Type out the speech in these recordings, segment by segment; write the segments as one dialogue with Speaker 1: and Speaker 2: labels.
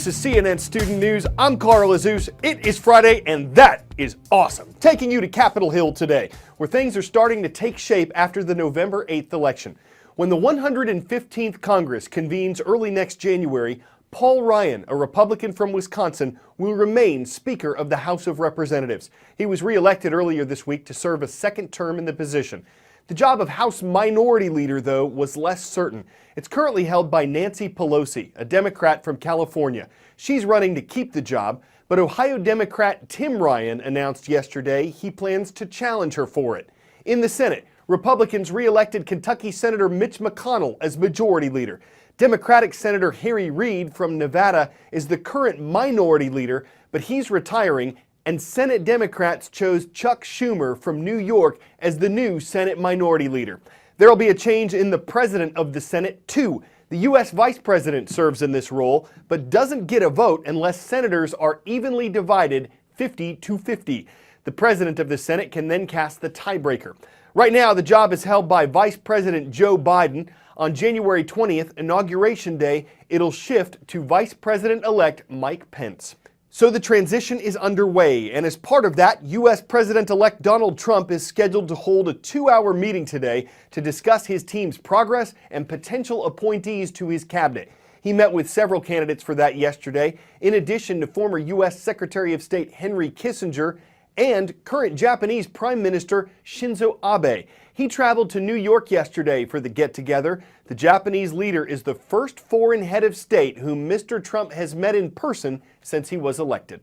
Speaker 1: This is CNN Student News. I'm Carl Azus. It is Friday, and that is awesome. Taking you to Capitol Hill today, where things are starting to take shape after the November 8th election. When the 115th Congress convenes early next January, Paul Ryan, a Republican from Wisconsin, will remain Speaker of the House of Representatives. He was re-elected earlier this week to serve a second term in the position. The job of House Minority Leader, though, was less certain. It's currently held by Nancy Pelosi, a Democrat from California. She's running to keep the job, but Ohio Democrat Tim Ryan announced yesterday he plans to challenge her for it. In the Senate, Republicans re-elected Kentucky Senator Mitch McConnell as Majority Leader. Democratic Senator Harry Reid from Nevada is the current Minority Leader, but he's retiring, and Senate Democrats chose Chuck Schumer from New York as the new Senate Minority Leader. There will be a change in the President of the Senate, too. The U.S. Vice President serves in this role, but doesn't get a vote unless senators are evenly divided 50-50. The President of the Senate can then cast the tiebreaker. Right now, the job is held by Vice President Joe Biden. On January 20th, Inauguration Day, it'll shift to Vice President-elect Mike Pence. So the transition is underway, and as part of that, U.S. President-elect Donald Trump is scheduled to hold a 2-hour meeting today to discuss his team's progress and potential appointees to his cabinet. He met with several candidates for that yesterday, in addition to former U.S. Secretary of State Henry Kissinger and current Japanese Prime Minister Shinzo Abe. He traveled to New York yesterday for the get-together. The Japanese leader is the first foreign head of state whom Mr. Trump has met in person since he was elected.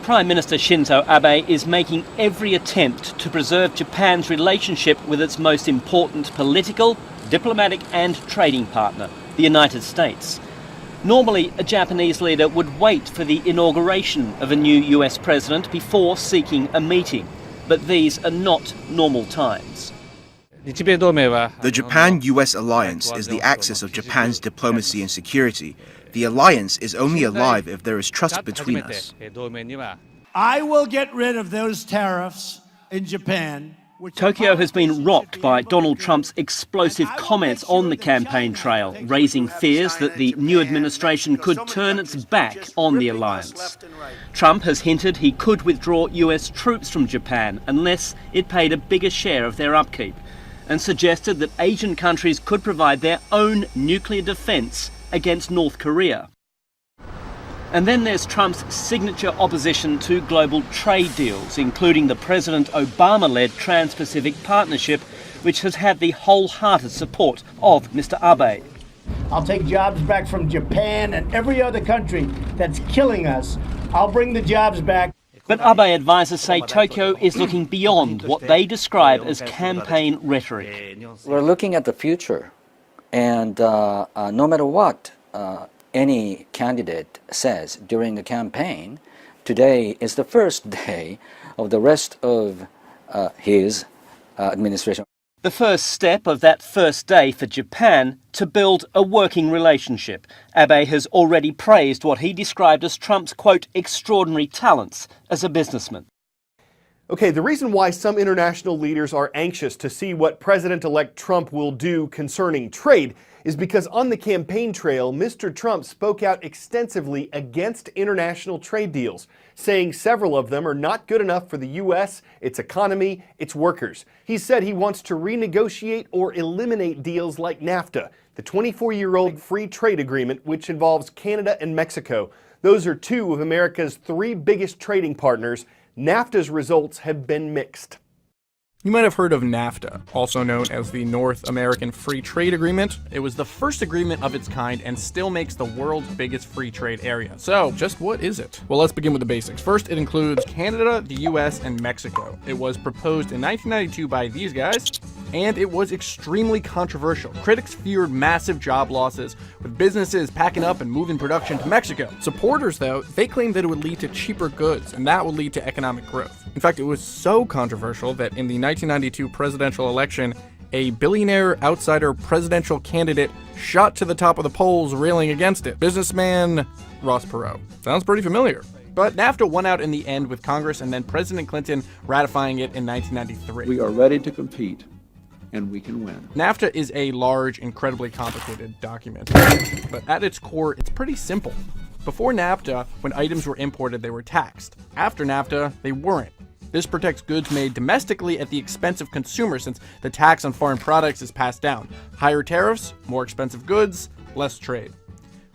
Speaker 2: Prime Minister Shinzo Abe is making every attempt to preserve Japan's relationship with its most important political, diplomatic and trading partner, the United States. Normally, a Japanese leader would wait for the inauguration of a new US president before seeking a meeting. But these are not normal times.
Speaker 3: The Japan-US alliance is the axis of Japan's diplomacy and security. The alliance is only alive if there is trust between us.
Speaker 4: I will get rid of those tariffs in Japan.
Speaker 2: Tokyo has been rocked by Donald Trump's explosive comments on the campaign trail, raising fears that the new administration could turn its back on the alliance. Trump has hinted he could withdraw US troops from Japan unless it paid a bigger share of their upkeep, and suggested that Asian countries could provide their own nuclear defense against North Korea. And then there's Trump's signature opposition to global trade deals, including the President Obama-led Trans-Pacific Partnership, which has had the wholehearted support of Mr. Abe.
Speaker 4: I'll take jobs back from Japan and every other country that's killing us. I'll bring the jobs back.
Speaker 2: But Abe advisors say Tokyo is looking beyond what they describe as campaign rhetoric.
Speaker 5: We're looking at the future, and no matter what any candidate says during the campaign, today is the first day of the rest of his administration.
Speaker 2: The first step of that first day for Japan to build a working relationship. Abe has already praised what he described as Trump's, quote, extraordinary talents as a businessman.
Speaker 1: Okay, the reason why some international leaders are anxious to see what President-elect Trump will do concerning trade is because on the campaign trail, Mr. Trump spoke out extensively against international trade deals, saying several of them are not good enough for the U.S., its economy, its workers. He said he wants to renegotiate or eliminate deals like NAFTA, the 24-year-old free trade agreement which involves Canada and Mexico. Those are two of America's 3 biggest trading partners. NAFTA's results have been mixed.
Speaker 6: You might have heard of NAFTA, also known as the North American Free Trade Agreement. It was the first agreement of its kind and still makes the world's biggest free trade area. So, just what is it? Well, let's begin with the basics. First, it includes Canada, the US, and Mexico. It was proposed in 1992 by these guys, and it was extremely controversial. Critics feared massive job losses, with businesses packing up and moving production to Mexico. Supporters, though, they claimed that it would lead to cheaper goods, and that would lead to economic growth. In fact, it was so controversial that in the 1992 presidential election, a billionaire outsider presidential candidate shot to the top of the polls railing against it. Businessman Ross Perot. Sounds pretty familiar. But NAFTA won out in the end with Congress and then President Clinton ratifying it in 1993.
Speaker 7: We are ready to compete, and we can win.
Speaker 6: NAFTA is a large, incredibly complicated document, but at its core, it's pretty simple. Before NAFTA, when items were imported, they were taxed. After NAFTA, they weren't. This protects goods made domestically at the expense of consumers, since the tax on foreign products is passed down. Higher tariffs, more expensive goods, less trade.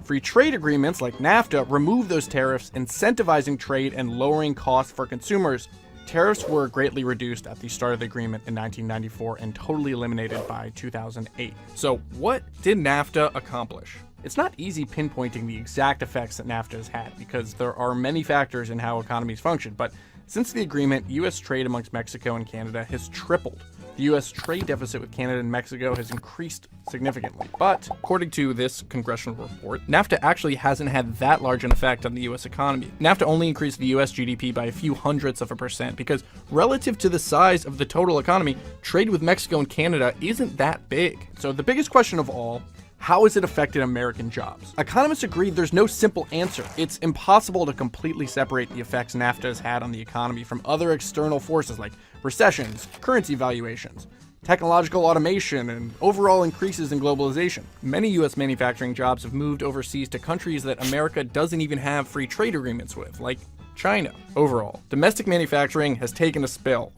Speaker 6: Free trade agreements like NAFTA remove those tariffs, incentivizing trade and lowering costs for consumers. Tariffs were greatly reduced at the start of the agreement in 1994 and totally eliminated by 2008. So what did NAFTA accomplish? It's not easy pinpointing the exact effects that NAFTA has had, because there are many factors in how economies function, but since the agreement, U.S. trade amongst Mexico and Canada has tripled. The U.S. trade deficit with Canada and Mexico has increased significantly. But according to this congressional report, NAFTA actually hasn't had that large an effect on the U.S. economy. NAFTA only increased the U.S. GDP by a few hundredths of a percent because relative to the size of the total economy, trade with Mexico and Canada isn't that big. So the biggest question of all, how has it affected American jobs? Economists agree there's no simple answer. It's impossible to completely separate the effects NAFTA has had on the economy from other external forces like recessions, currency valuations, technological automation, and overall increases in globalization. Many U.S. manufacturing jobs have moved overseas to countries that America doesn't even have free trade agreements with, like China. Overall, domestic manufacturing has taken a spill.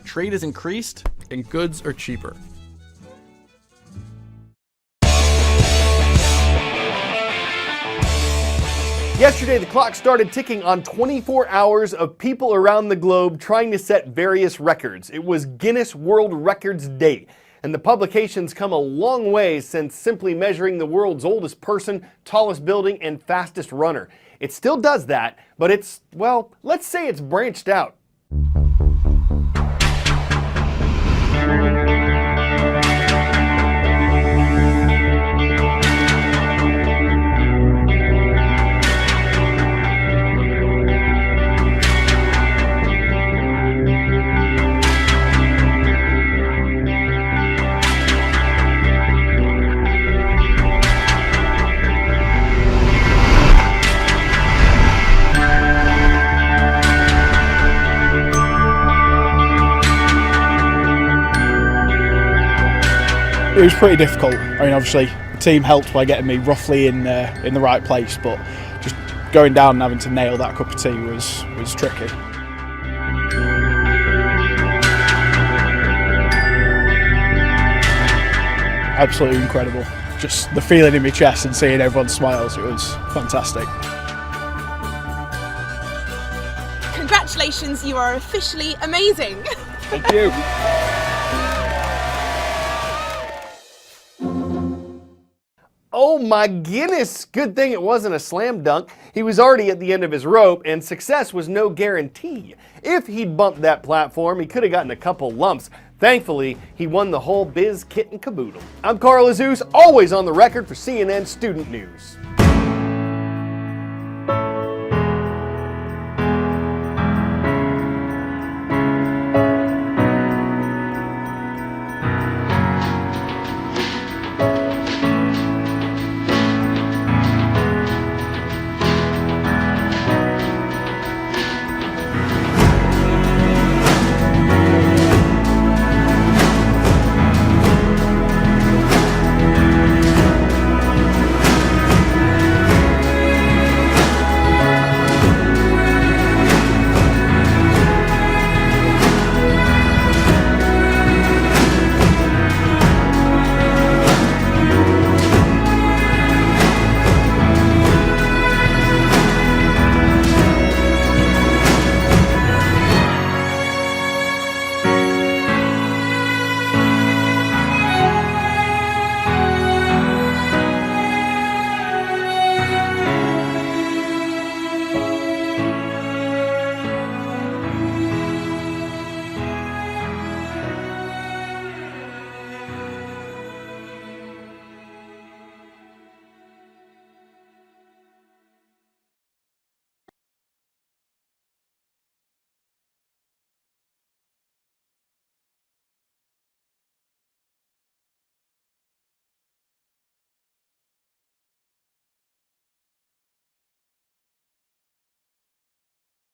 Speaker 6: Trade has increased, and goods are cheaper.
Speaker 1: Yesterday, the clock started ticking on 24 hours of people around the globe trying to set various records. It was Guinness World Records Day, and the publication's come a long way since simply measuring the world's oldest person, tallest building, and fastest runner. It still does that, but it's, well, let's say it's branched out.
Speaker 8: It was pretty difficult. I mean, obviously, the team helped by getting me roughly in the right place, but just going down and having to nail that cup of tea was tricky. Absolutely incredible. Just the feeling in my chest and seeing everyone's smiles, it was fantastic.
Speaker 9: Congratulations, you are officially amazing.
Speaker 1: Thank you. Oh my goodness, good thing it wasn't a slam dunk. He was already at the end of his rope, and success was no guarantee. If he'd bumped that platform, he could have gotten a couple lumps. Thankfully, he won the whole biz kit and caboodle. I'm Carl Azus, always on the record for CNN Student News.